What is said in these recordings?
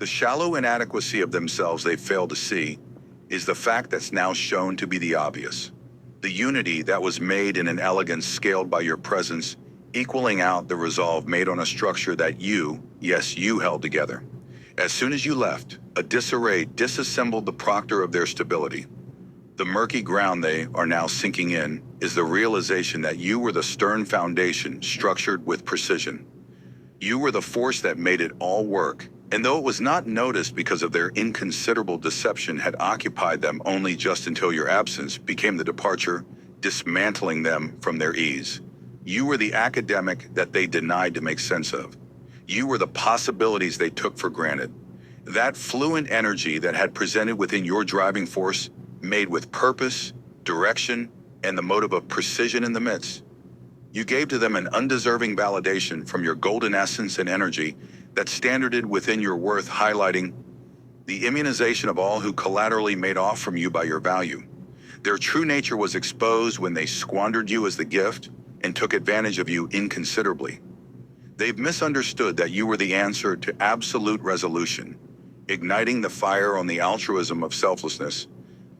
The shallow inadequacy of themselves they fail to see is the fact that's now shown to be the obvious. The unity that was made in an elegance scaled by your presence, equaling out the resolve made on a structure that you, yes, you held together. As soon as you left, a disarray disassembled the proctor of their stability. The murky ground they are now sinking in is the realization that you were the stern foundation structured with precision. You were the force that made it all work, and though it was not noticed because of their inconsiderable deception had occupied them only just until your absence became the departure, dismantling them from their ease. You were the academic that they denied to make sense of. You were the possibilities they took for granted. That fluent energy that had presented within your driving force, made with purpose, direction, and the motive of precision in the midst. You gave to them an undeserving validation from your golden essence and energy that standarded within your worth, highlighting the immunization of all who collaterally made off from you by your value. Their true nature was exposed when they squandered you as the gift and took advantage of you inconsiderably. They've misunderstood that you were the answer to absolute resolution, igniting the fire on the altruism of selflessness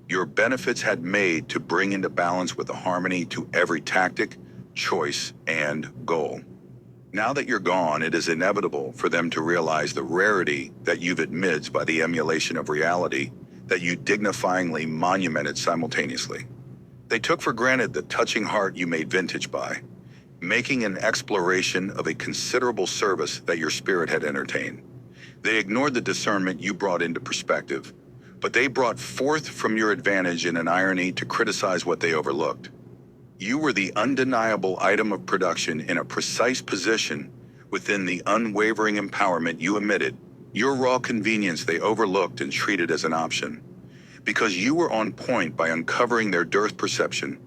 your benefits had made to bring into balance with a harmony to every tactic, choice, and goal. Now that you're gone, it is inevitable for them to realize the rarity that you've admitted by the emulation of reality that you dignifyingly monumented simultaneously. They took for granted the touching heart you made vintage by, making an exploration of a considerable service that your spirit had entertained. They ignored the discernment you brought into perspective, but they brought forth from your advantage in an irony to criticize what they overlooked. You were the undeniable item of production in a precise position within the unwavering empowerment you emitted, your raw convenience they overlooked and treated as an option. Because you were on point by uncovering their dearth perception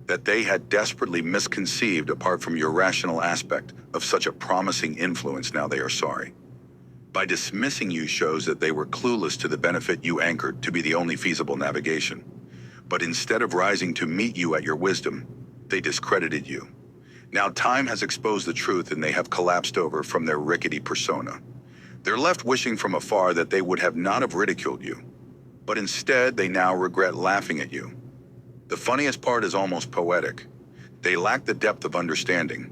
that they had desperately misconceived apart from your rational aspect of such a promising influence, now they are sorry. By dismissing you shows that they were clueless to the benefit you anchored to be the only feasible navigation. But instead of rising to meet you at your wisdom, they discredited you. Now time has exposed the truth and they have collapsed over from their rickety persona. They're left wishing from afar that they would have not have ridiculed you. But instead, they now regret laughing at you. The funniest part is almost poetic. They lack the depth of understanding.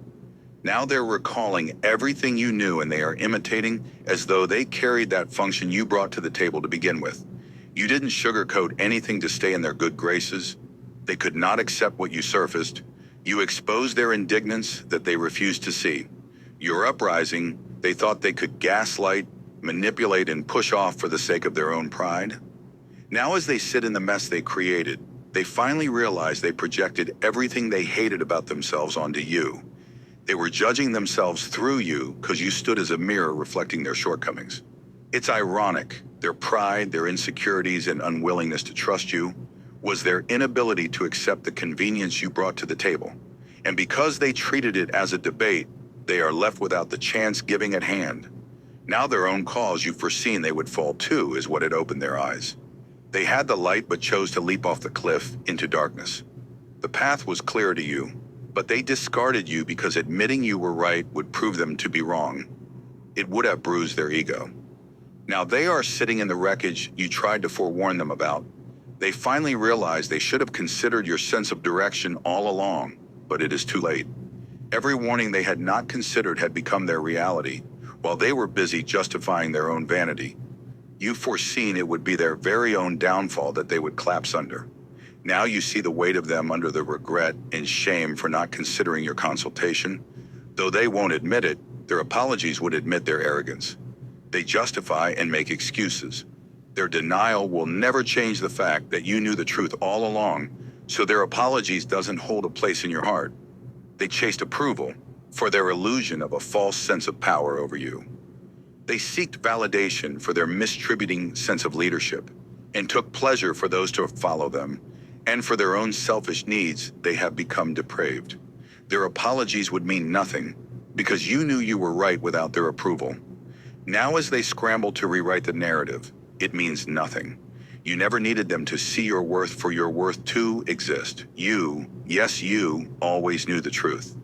Now they're recalling everything you knew and they are imitating as though they carried that function you brought to the table to begin with. You didn't sugarcoat anything to stay in their good graces. They could not accept what you surfaced. You exposed their indignance that they refused to see. Your uprising, they thought they could gaslight, manipulate, and push off for the sake of their own pride. Now as they sit in the mess they created, they finally realize they projected everything they hated about themselves onto you. They were judging themselves through you because you stood as a mirror reflecting their shortcomings. It's ironic, their pride, their insecurities, and unwillingness to trust you was their inability to accept the convenience you brought to the table. And because they treated it as a debate, they are left without the chance giving at hand. Now their own cause you've foreseen they would fall to is what had opened their eyes. They had the light but chose to leap off the cliff into darkness. The path was clear to you, but they discarded you because admitting you were right would prove them to be wrong. It would have bruised their ego. Now they are sitting in the wreckage you tried to forewarn them about. They finally realize they should have considered your sense of direction all along, but it is too late. Every warning they had not considered had become their reality, while they were busy justifying their own vanity. You foreseen it would be their very own downfall that they would collapse under. Now you see the weight of them under the regret and shame for not considering your consultation. Though they won't admit it, their apologies would admit their arrogance. They justify and make excuses. Their denial will never change the fact that you knew the truth all along, so their apologies doesn't hold a place in your heart. They chased approval for their illusion of a false sense of power over you. They seeked validation for their misattributing sense of leadership and took pleasure for those to follow them, and for their own selfish needs, they have become depraved. Their apologies would mean nothing because you knew you were right without their approval. Now as they scramble to rewrite the narrative, it means nothing. You never needed them to see your worth for your worth to exist. You, yes you, always knew the truth.